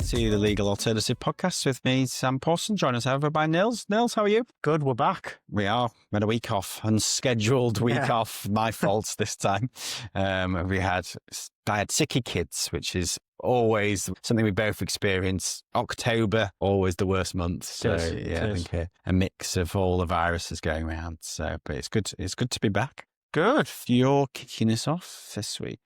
to the Legal Alternative Podcast with me, Sam Pawson. Join us over by Nils. Nils, how are you? Good, we're back. We are. We had a week off, unscheduled week off. My fault this time. I had sicky kids, which is always something we both experience. October, always the worst month. So I think a mix of all the viruses going around. So, but it's good. It's good to be back. Good. You're kicking us off this week.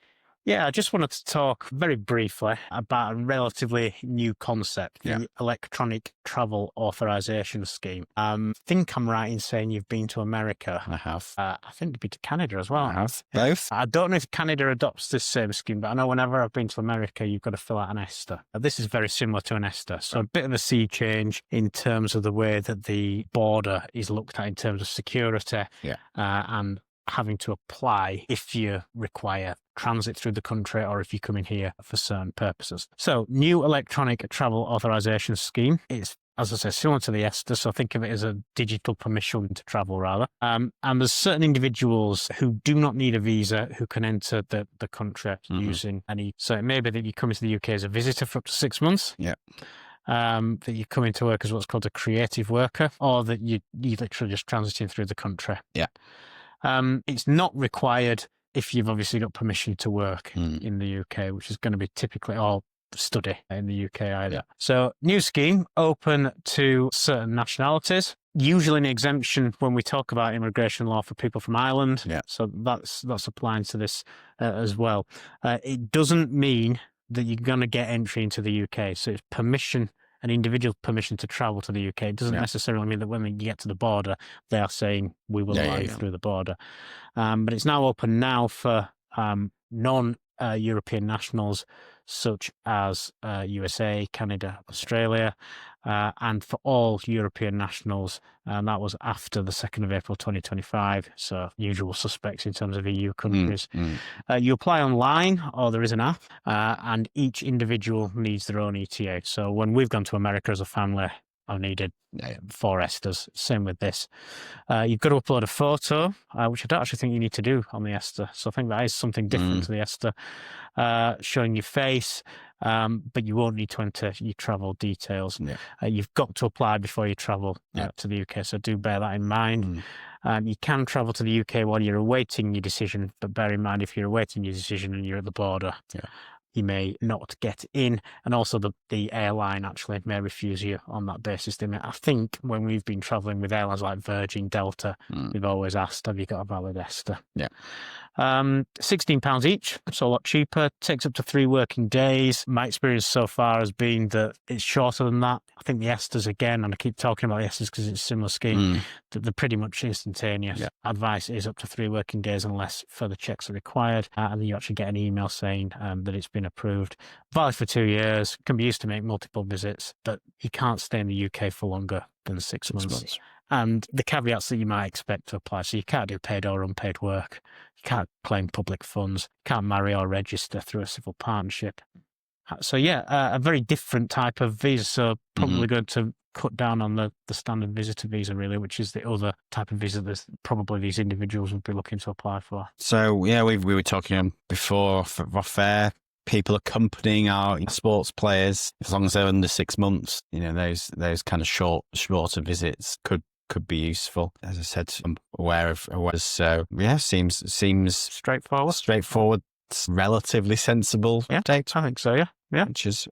Yeah, I just wanted to talk very briefly about a relatively new concept, the Electronic Travel Authorisation scheme. I think I'm right in saying you've been to America. I have. I think you've been to Canada as well. I have. Both. I don't know if Canada adopts this same scheme, but I know whenever I've been to America, you've got to fill out an ESTA. This is very similar to an ESTA. So a bit of a sea change in terms of the way that the border is looked at in terms of security and having to apply if you require transit through the country or if you come in here for certain purposes. So, new electronic travel authorization scheme. It's, as I say, similar to the ESTA, so think of it as a digital permission to travel, rather. And there's certain individuals who do not need a visa who can enter the country using any. So it may be that you come into the UK as a visitor for up to 6 months. Yeah. That you come into work as what's called a creative worker, or that you literally just transiting through the country. Yeah. It's not required if you've obviously got permission to work in the UK, which is going to be typically all study in the UK either. Yeah. So new scheme, open to certain nationalities, usually an exemption when we talk about immigration law for people from Ireland. Yeah. So that's applying to this as well. It doesn't mean that you're going to get entry into the UK. So it's permission, an individual permission to travel to the UK. It doesn't necessarily mean that when you get to the border, they are saying we will allow you through the border. But it's now open now for non-European nationals such as USA, Canada, Australia, and for all European nationals. And that was after the 2nd of April 2025. So usual suspects in terms of EU countries. You apply online or there is an app, and each individual needs their own ETA. So when we've gone to America as a family, I've needed 4 ESTAs. Same with this. You've got to upload a photo, which I don't actually think you need to do on the ESTA. So I think that is something different to the ESTA, showing your face, but you won't need to enter your travel details. You've got to apply before you travel to the UK, so do bear that in mind. You can travel to the UK while you're awaiting your decision, but bear in mind if you're awaiting your decision and you're at the border, you may not get in, and also the airline actually may refuse you on that basis. I think when we've been travelling with airlines like Virgin, Delta, we've always asked, have you got a valid ESTA? £16 each, so a lot cheaper, takes up to 3 working days. My experience so far has been that it's shorter than that. I think the ESTAs, again, and I keep talking about the ESTAs because it's a similar scheme, that they're pretty much instantaneous. Advice is up to 3 working days unless further checks are required, and then you actually get an email saying that it's been approved. Valid for 2 years, can be used to make multiple visits, but you can't stay in the UK for longer than 6 months. And the caveats that you might expect to apply. So you can't do paid or unpaid work. You can't claim public funds. You can't marry or register through a civil partnership. So a very different type of visa. So probably going to cut down on the standard visitor visa, really, which is the other type of visa that probably these individuals would be looking to apply for. So, we were talking before for fair. People accompanying our sports players, as long as they're under 6 months, those kind of shorter visits could be useful. As I said, I'm aware of so seems straightforward, relatively sensible update. I think so,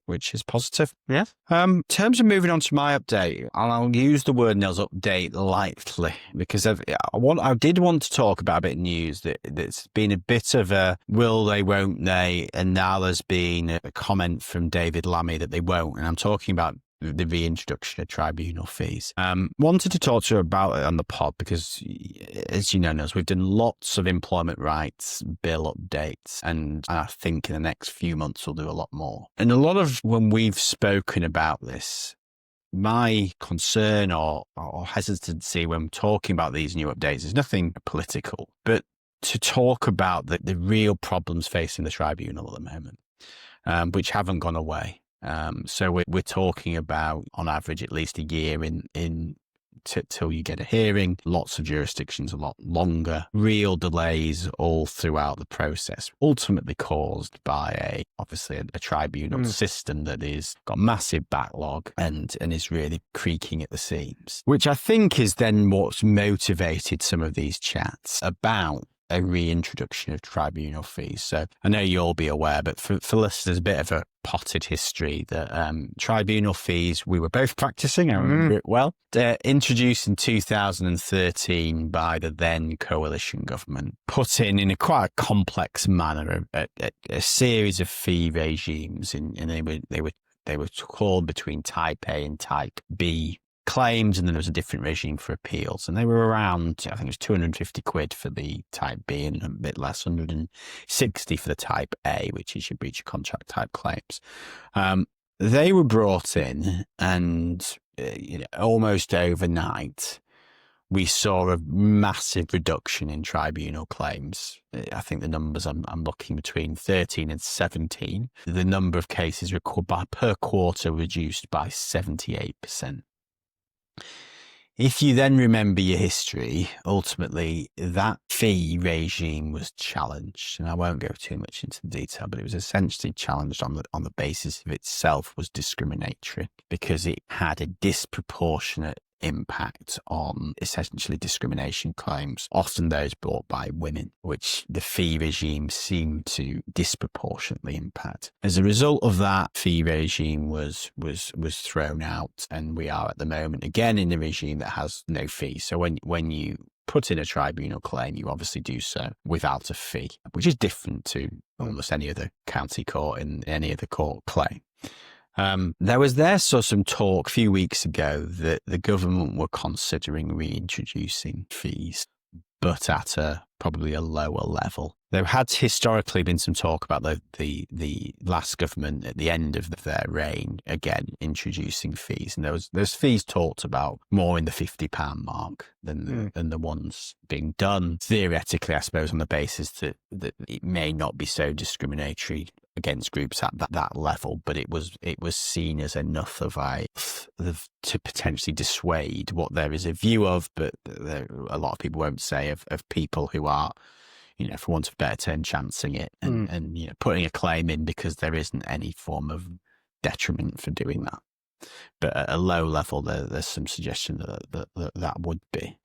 which is positive. In terms of moving on to my update, I'll use the word Nils update lightly because I did want to talk about a bit of news that's been a bit of a will they, won't they, and now there's been a comment from David Lammy that they won't, and I'm talking about the reintroduction of tribunal fees. Wanted to talk to you about it on the pod because, as you know, Nils, we've done lots of employment rights bill updates, and I think in the next few months we'll do a lot more. And a lot of when we've spoken about this, my concern or hesitancy when talking about these new updates is nothing political, but to talk about the real problems facing the tribunal at the moment, which haven't gone away. So we're talking about, on average, at least a year in till you get a hearing. Lots of jurisdictions a lot longer. Real delays all throughout the process, ultimately caused by obviously a tribunal system that is got massive backlog and is really creaking at the seams, which I think is then what's motivated some of these chats about a reintroduction of tribunal fees. So I know you'll be aware, but for listeners, a bit of a potted history that tribunal fees, we were both practicing, I remember it well, introduced in 2013 by the then coalition government, put in a quite complex manner a series of fee regimes, and they were called between Type A and Type B claims, and then there was a different regime for appeals, and they were around, I think it was 250 quid for the Type B and a bit less, 160 for the Type A, which is your breach of contract type claims. They were brought in, and almost overnight we saw a massive reduction in tribunal claims. I think the numbers I'm looking between 13 and 17. The number of cases per quarter reduced by 78%. If you then remember your history, ultimately that fee regime was challenged, and I won't go too much into the detail, but it was essentially challenged on the basis of itself was discriminatory, because it had a disproportionate impact on essentially discrimination claims, often those brought by women, which the fee regime seemed to disproportionately impact. As a result of that, fee regime was thrown out, and we are at the moment again in a regime that has no fee. So when you put in a tribunal claim, you obviously do so without a fee, which is different to almost any other county court in any other court claim. There was some talk a few weeks ago that the government were considering reintroducing fees, but at probably a lower level. There had historically been some talk about the last government at the end of their reign, again, introducing fees. And those fees talked about more in the £50 mark than the ones being done. Theoretically, I suppose, on the basis that it may not be so discriminatory against groups at that level, but it was seen as enough to potentially dissuade what there is a view of, but a lot of people won't say, of people who are, for want of a better term, chancing it and putting a claim in because there isn't any form of detriment for doing that. But at a low level, there's some suggestion that would be.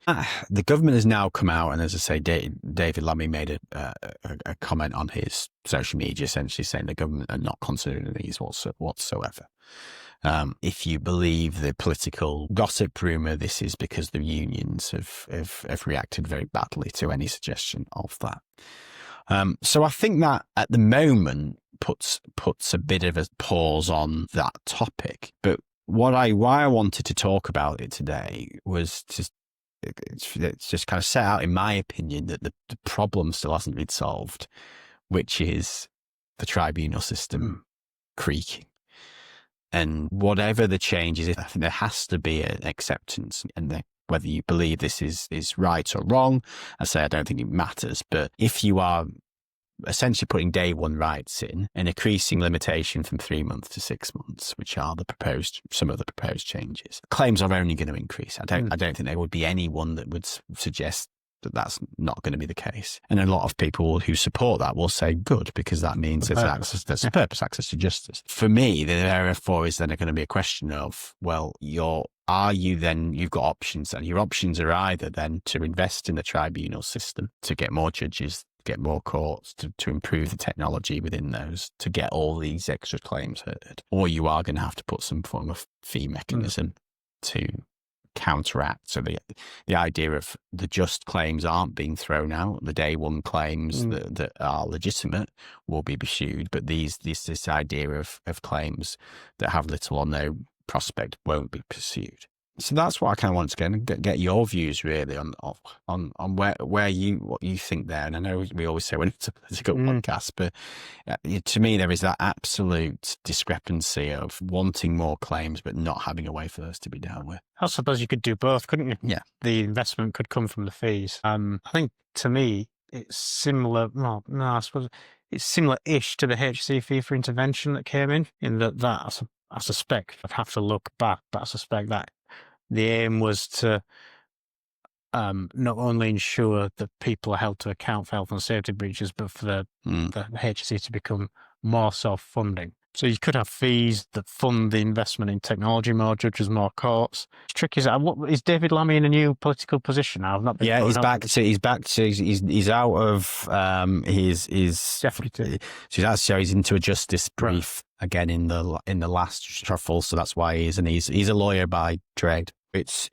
The government has now come out, and as I say, David Lammy made a comment on his social media, essentially saying the government are not considering these whatsoever. If you believe the political gossip rumour, this is because the unions have reacted very badly to any suggestion of that. So I think that at the moment puts a bit of a pause on that topic. But why I wanted to talk about it today was it's just kind of set out, in my opinion, that the problem still hasn't been solved, which is the tribunal system creaking. And whatever the changes, I think there has to be an acceptance, and whether you believe this is right or wrong, I say I don't think it matters. But if you are essentially putting day one rights in, an increasing limitation from 3 months to 6 months, which are some of the proposed changes, claims are only going to increase. I don't think there would be anyone that would suggest that that's not going to be the case. And a lot of people who support that will say good, because that means there's a purpose, access to justice. For me, therefore is then going to be a question of, well, you've got options, and your options are either then to invest in the tribunal system, to get more judges, get more courts, to improve the technology within those, to get all these extra claims heard, or you are going to have to put some form of fee mechanism to counteract. So the idea of the just claims aren't being thrown out, the day one claims that are legitimate will be pursued, but this idea of claims that have little or no prospect won't be pursued. So that's what I kind of wanted to get your views really on what you think there. And I know we always say when it's a political podcast, but to me there is that absolute discrepancy of wanting more claims but not having a way for those to be dealt with. I suppose you could do both, couldn't you? Yeah. The investment could come from the fees. I think to me it's similar. Well, no, I suppose it's similar-ish to the HC fee for intervention that came in that I suspect I'd have to look back, but I suspect that the aim was to not only ensure that people are held to account for health and safety breaches, but for the HSE to become more self-funding. So you could have fees that fund the investment in technology, more judges, more courts. The trick is, is David Lammy in a new political position now? I've not been. Yeah, he's back. He's out of his deputy. So he's into a justice brief again in the last shuffle. So that's why he's a lawyer by trade. I say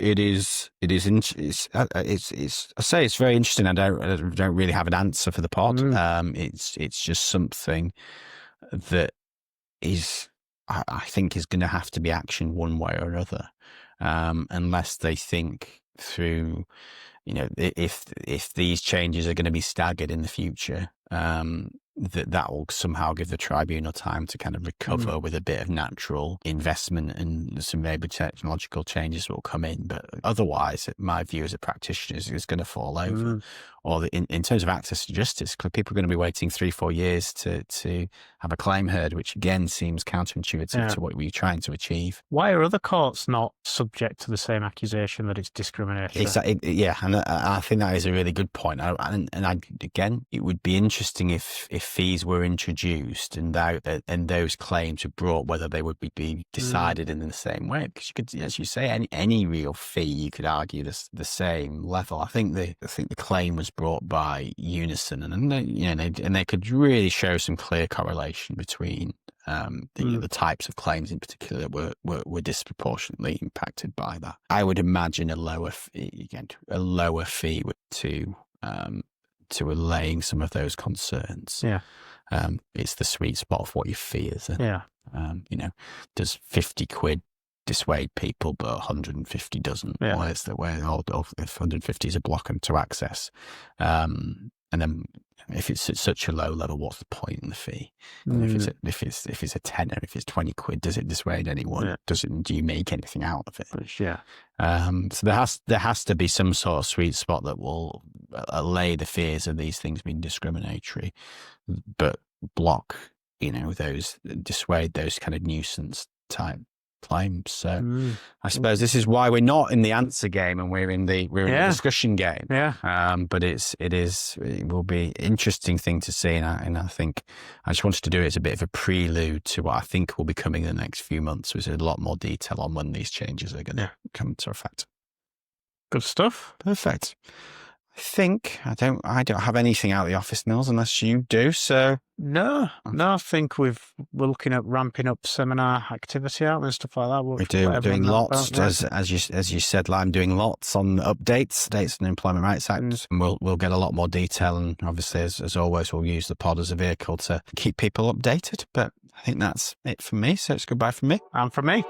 it's very interesting. I don't really have an answer for the pod. It's just something that I think is going to have to be actioned one way or another, unless they think through, if these changes are going to be staggered in the future, that will somehow give the tribunal time to kind of recover with a bit of natural investment, and some maybe technological changes will come in. But otherwise, my view as a practitioner is going to fall over. Or in terms of access to justice, people are going to be waiting 3-4 years to have a claim heard, which again seems counterintuitive to what we're trying to achieve. Why are other courts not subject to the same accusation that it's discrimination? Yeah, and I think that is a really good point. Again, it would be interesting if fees were introduced and those claims were brought, whether they would be decided in the same way. Because you could, as you say, any real fee, you could argue the same level. I think the claim was brought by Unison, and they could really show some clear correlation between the types of claims in particular that were disproportionately impacted by that. I would imagine a lower fee to allaying some of those concerns. Yeah. It's the sweet spot of what your fee is. Yeah. Does 50 quid dissuade people, but 150 doesn't? Yeah. Or it's the way, if 150 is a blocker to access. And then if it's at such a low level, what's the point in the fee? If it's a tenner, if it's 20 quid, does it dissuade anyone? Yeah. Do you make anything out of it? Yeah. So there has to be some sort of sweet spot that will allay the fears of these things being discriminatory, but dissuade those kind of nuisance type claims. So I suppose this is why we're not in the answer game and we're in the discussion game. Yeah. But it will be an interesting thing to see, and I think I just wanted to do it as a bit of a prelude to what I think will be coming in the next few months, with a lot more detail on when these changes are going to come into effect. Good stuff. Perfect. I think I don't have anything out of the office, Nils, unless you do. So no, I think we're looking at ramping up seminar activity out and stuff like that. We're doing lots, as you said, I'm doing lots on updates on the Employment Rights Act, and we'll get a lot more detail. And obviously, as always, we'll use the pod as a vehicle to keep people updated. But I think that's it from me. So it's goodbye from me. And from me.